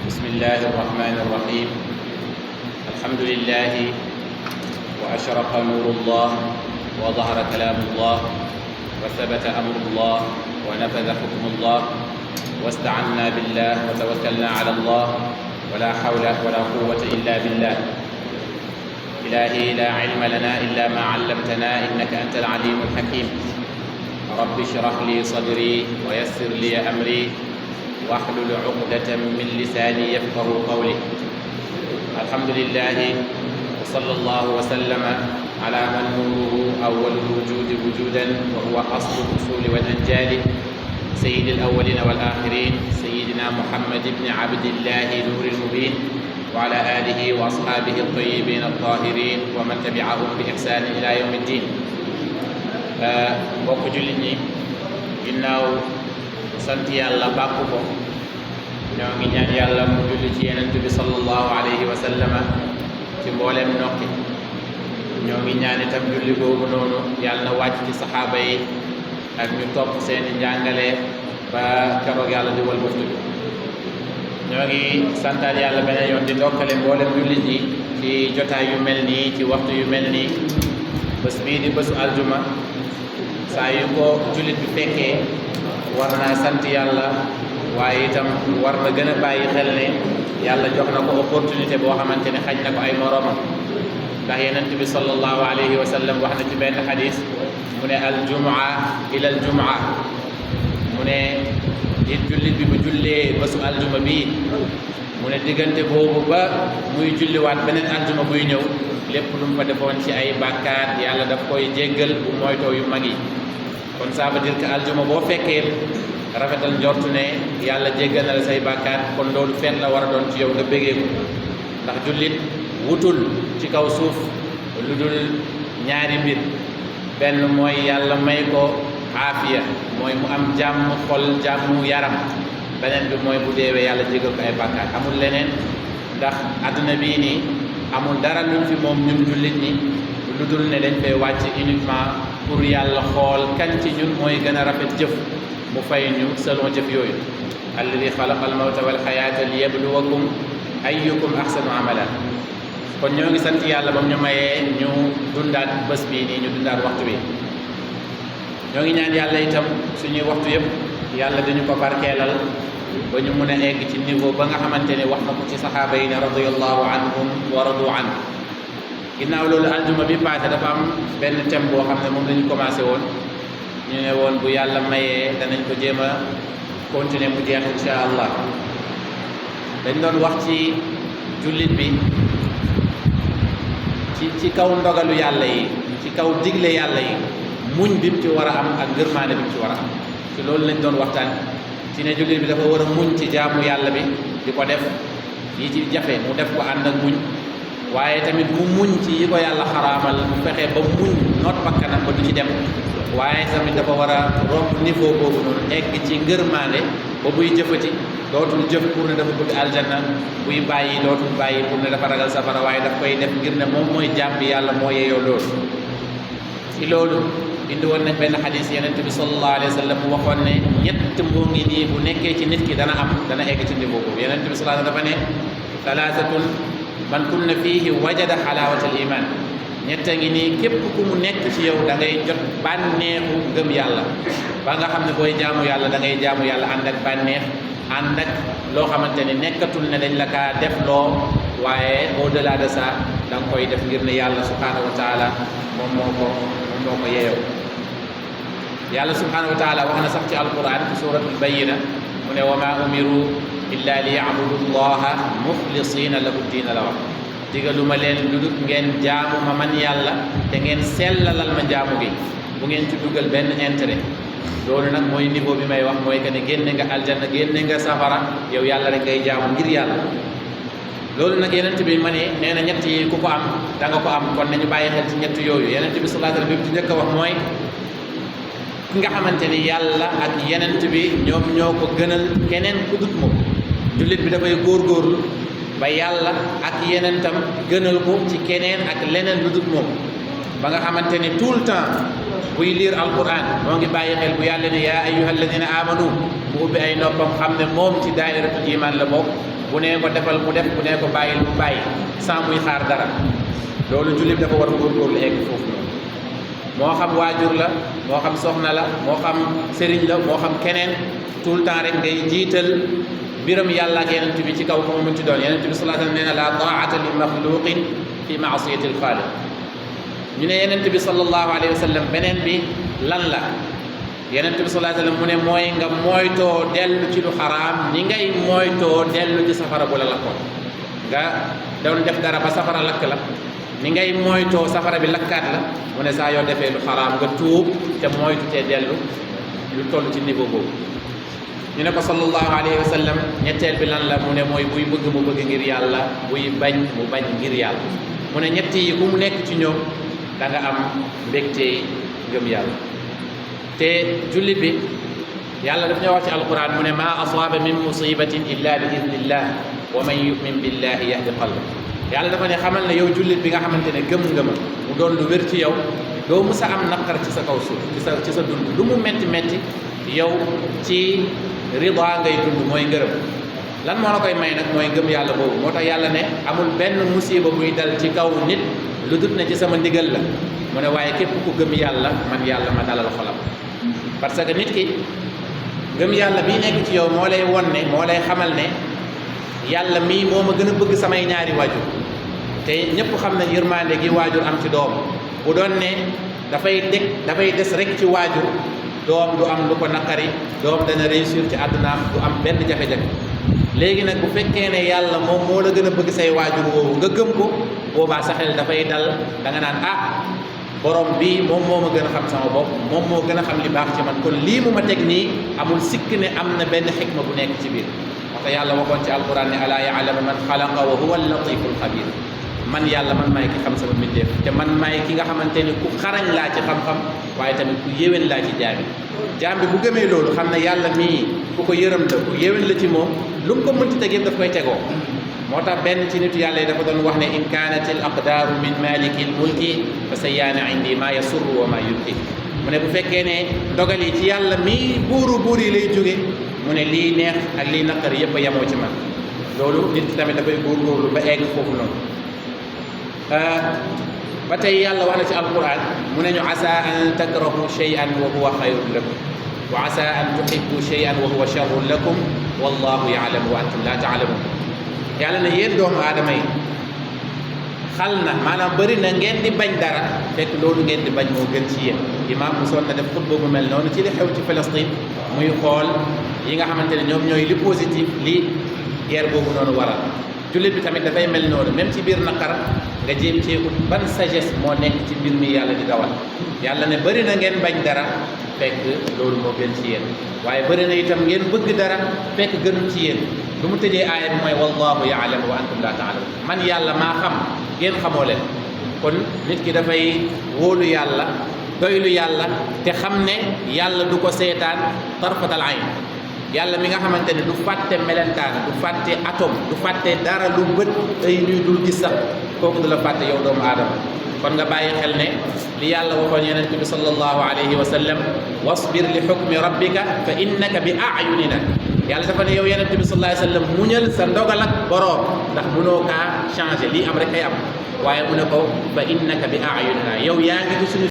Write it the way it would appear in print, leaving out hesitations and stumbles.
بسم الله الرحمن الرحيم. الحمد لله وأشرق نور الله وظهر كلام الله وثبت أمر الله ونفذ حكم الله واستعنا بالله وتوكلنا على الله ولا حول ولا قوة إلا بالله. إلهي لا علم لنا إلا ما علمتنا إنك أنت العليم الحكيم. رب اشرح لي صدري ويسر لي أمري واحلل عقدة من لساني يفقه قولي. الحمد لله وصلى الله وسلم على من نوره أول الوجود وجودا وهو أصل الأصول والأنجال، سيد الأولين والآخرين، سيدنا محمد بن عبد الله نور المبين، وعلى آله وأصحابه الطيبين الطاهرين ومن تبعهم بإحسان إلى يوم الدين. mbokk jullit ñi, ginnaaw sant yàlla bàkku ko, ñoo ngi ñaan yàlla mu julli ci Yonent bi sallallahu alayhi wa sallama ci mbooleem nokki. ñoo ngi ñaan itam julli boobu noonu yàlla na wàcc ci saxaaba yi ak ñu topp seeni njàngale ba keroog yàlla di wal buftu bi. ñoo ngi santaat yàlla beneen yoon di ndokkale mbooleem jullit yi ci jotaay yu mel nii, ci waxtu yu mel nii. bés bii di bésu aljuma, saa yu ko jullit bi fekkee war naa sant yàlla, waaye itam war na gën a bàyyi xel ne yàlla jox na ko opportunité boo xamante ne xañ na ko ay moroomam. ndax Yonent bi sallallahu alayhi wa sallam wax na ci benn xadis mu ne aljumaa ila aljumaa, mu ne nit jullit bi bu jullee bésu aljuma bii, mu ne diggante boobu ba muy julliwaat beneen aljuma buy ñëw, lépp lu mu fa defoon ci ay bàkkaar yàlla daf koy jéggal bu moytoo yu mag yi. kon ça veut dire que aljuma boo fekkee rafetal njortu ne yàlla jéggal na la say bàkkaar, kon loolu feet la war a doon ci yow nga bégee ko. ndax jullit wutul ci kaw suuf lu dul ñaari mbir. benn mooy yàlla may ko aafiya, mooy mu am jàmm xol, jàmm yaram. beneen bi mooy bu deewee yàlla jéggal ko ay bàkkaar. amul leneen, ndax àdduna bii nii amul dara luñ fi moom ñun jullit ñi lu dul ne dañ fay wàcc uniquement pour yàlla xool kan ci ñun mooy gën a rafet jëf, mu fay ñu selon jëf yooyu. alladi xalaqa al mawta wal xayaata liyabluwakum ayyukum ahsanu amala. kon ñoo ngi sant yàlla bam ñu mayee ñu dundaat bés bii nii, ñu dundaat waxtu bi. ñoo ngi ñaan yàlla itam suñuy waxtu yëpp yàlla dañu ko barkeelal ba ñu mun a egg ci niveau ba nga xamante ne wax na ko ci saxaaba yi ne radiyallahu anhum wa radu an. ginnaaw loolu aljuma bi passé dafa am benn thème boo xam ne moom la ñu commencé woon. ñu ne woon bu yàlla mayee danañ ko jéem a continuer mu jeex insha allah. dañ doon wax ci jullit bi ci kaw ndogalu yàlla yi, ci kaw digle yàlla yi, muñ bi mu ci war a am ak ngërmaane bi mu ci war a am. ci loolu lañ doon waxtaan ci ne jullit bi dafa war a muñ ci jaamu yàlla bi, di ko def yi ci jafe mu def ko ànd ak muñ, waaye tamit mu muñ ci yi ko yàlla xaraamal, mu fexe ba muñ noot bakkanam ba du ci dem. waaye tamit dafa war a romb niveau boobu noonu egg ci ngërmaande ba buy jëfati dootul jëf pour ne dafa bëgg aljanna, buy bàyyi dootul bàyyi pour ne dafa ragal safara, waaye daf koy def ngir ne moom mooy jaam bi yàlla moo yeyoo loolu. ci loolu indi woon nañ benn xadis Yonent bi sallallahu alayhi wa sallam mu waxoon ne ñett moo ngi nii bu nekkee ci nit ki dana egg ci niveau boobu. Yonent bi sallallahu alayhi wa sallam dafa ne salaasatun man kunna fiihi wajada xalaawatal iman. ñett a ngi nii képp ku mu nekk ci yow da ngay jot bànneexu gëm yàlla, ba nga xam ne booy jaamu yàlla da ngay jaamu yàlla ànd ak bànneex, ànd ak loo xamante ne nekkatul ne dañ la kaa def loo, waaye au delà de ça da nga koy def ngir ne yàlla subhanahu wa taala moom moo ko yeyoo. yàlla subhanahu wa taala wax na sax ci alquran ci suratul bayyina mu ne wa ma umiru illa li yabudu llaha muxlisina lahu diina la wax. digaluma leen lu dul ngeen jaamu ma man yàlla te ngeen sellalal ma jaamu gi, bu ngeen ci dugal benn intérêt. loolu nag mooy niveau bi may wax, mooy que ne génne nga aljanna, génne nga safara, yow yàlla rek ngay jaamu ngir yàlla. loolu nag Yonent bi ma ne nee na ñett yi ku ko am da nga ko am. kon nañu bàyyi xel ci ñett yooyu. Yonent bi sallallahu alayhi wa sallam bi mu ci njëkk a wax mooy ki nga xamante ni yàlla ak Yonent bi ñoom ñoo ko gënal keneen ku dut moom. jullit bi dafay góorgóorlu ba yàlla ak yenentam gënal ko ci keneen ak leneen lu dut moom, ba nga xamante ni tout le temps buy liir alquran moo ngi bàyyi xel bu yàlla ne yaa ayyuha alladina amanu mu ubbi ay noppam xam ne moom ci daayiratul iman la bokk, bu nee ko defal mu def bu nee ko bàyyil mu bàyyi sans muy xaar dara loolu jullit dafa war a góorgóorlu egg foofu noonu moo xam waajur la moo xam soxna la moo xam sëriñ la moo xam keneen tout le temps rek ngay jiital mbiram yàlla ak yenent bi ci kaw ko mu ci doon yenent bi sallallahu alayhi wa sallam nee na la taa'ata li maxluqin fi maasiyati alxaaliq ñu ne yenent bi sallallahu alayhi wa sallam beneen bi lan la yenent bi sallallahu alayhi wa sallam mu ne mooy nga mooytoo dellu ci lu xaraam ni ngay mooytoo dellu ci safara bu la lakkoon nga doon def dara ba safara lakk la ni ngay mooytoo safara bi lakkaat la mu ne saa yoo defee lu xaraam nga tuub te moytu te dellu lu toll ci niveau boobu ñu ne ko sallallahu alayhi wa sallam ñetteel bi lan la mu ne mooy buy bëgg mu bëgg ngir yàlla buy bañ mu bañ ngir yàlla mu ne ñett yi ku mu nekk ci ñoom da nga am mbégte ngëm yàlla te jullit bi yàlla daf ñoo wax ci alquran mu ne maa asaaba min musibatin illa bi idnillah wa man yumin billahi yahdi qalb yàlla dafa ne xamal ne yow jullit bi nga xamante ne gëm ngëma mu doon lu wér ci yow doo mus a am naqar ci sa kaw suuf ci sa dund lu mu metti metti yow ci rida ngay dund mooy ngërëm lan moo la koy may nag mooy ngëm yàlla boobu moo tax yàlla ne amul benn musiba buy dal ci kaw nit lu dut ne ci sama ndigal la mu ne waaye képp ku gëm yàlla man yàlla ma dalal xolam parce que nit ki gëm yàlla bii nekk ci yow moo lay won ne moo lay xamal ne yàlla mii moo ma gën a bëgg samay ñaari waajur te ñëpp xam ne yërmande gi waajur am ci doom bu doon ne dafay des rek ci waajur doom du am lu ko naqari doom dana réussir ci àddunaam du am benn jafe-jafe léegi nag bu fekkee ne yàlla moom moo la gën a bëgg say waajur woowu nga gëm ko boobaa sa xel dafay dal da nga naan ah borom bii moom moo ma gën a xam sama bopp moom moo gën a xam li baax ci man kon lii mu ma teg nii amul sikk ne am na benn xikma bu nekk ci biir moo tax yàlla waxoon ci alquran ne alaa ya'lamu man xalaqa wa huwa al-latiful xabir man yàlla man maay ki xam sama mbindeef te man maay ki nga xamante ni ku xarañ laa ci xam-xam waaye tamit ku yéwén laa ci jaam bi bu gëmee loolu xam ne yàlla mii ku ko yërëm la ku yéwén la ci moom lu mu ko mënti teg yëpp daf koy tegoo moo tax benn ci nitu yàlla yi dafa doon wax ne in kaanat al aqdaaru min maliki l mulki fa sayyaana indi maa yasurru wa maa yubki mu ne bu fekkee ne dogal yi ci yàlla mii buur yi lay jóge mu ne lii neex ak lii naqar yëpp a yemoo ci man loolu nit ki tamit dafay góorgóorlu ba egg foofu noonu ba tey yàlla wax na ci alquran mu ne ñu asa an takrahu shay'an wa huwa xayrun lakum wa asa an tuhibbu shay'an wa huwa sharrun lakum wallahu ya'lamu wa antum la ta'lamun yàlla ne yéen doomu aadama yi xal na maanaam bëri na ngeen di bañ dara fekk loolu ngeen di bañ moo gën ci yéen imaam mosoon na def xutba bu mel noonu ci li xew ci Palestine muy xool yi nga xamante ne ñoom ñooy li positif li guerre boobu noonu waral jullit bi tamit dafay mel noonu même ci biir naqar nga jéem cee ut ban sagesse moo nekk ci mbir mi yàlla di dawal yàlla ne bëri na ngeen bañ dara fekk loolu moo gën ci yéen waaye bëri na itam ngeen bëgg dara fekk gënul ci yéen lu mu tëjee aaya bi mooy wallahu ya'lamu wa antum la ta'lamun man yàlla maa xam ngeen xamoo leen kon nit ki dafay wóolu yàlla doylu yàlla te xam ne yàlla du ko seetaan tarfatal ayn yàlla mi nga xamante ne du fàtte melentaan du fàtte atome du fàtte dara lu bët ay ñuy dul gis sax kooku du la fàtte yow doomu aadama kon nga bàyyi xel ne li yàlla waxoon yonent bi sallallahu alayhi wa sallam wasbir li hukmi rabbika fa innaka bi a'yunina yàlla dafa ne yow yonent bi sallallahu alayhi wa sallam muñal sa ndogal ak boroom ndax mënoo kaa changé lii am rek kay am waaye mu ne ko fa innaka bi a'yunina yow yaa ngi ci suñu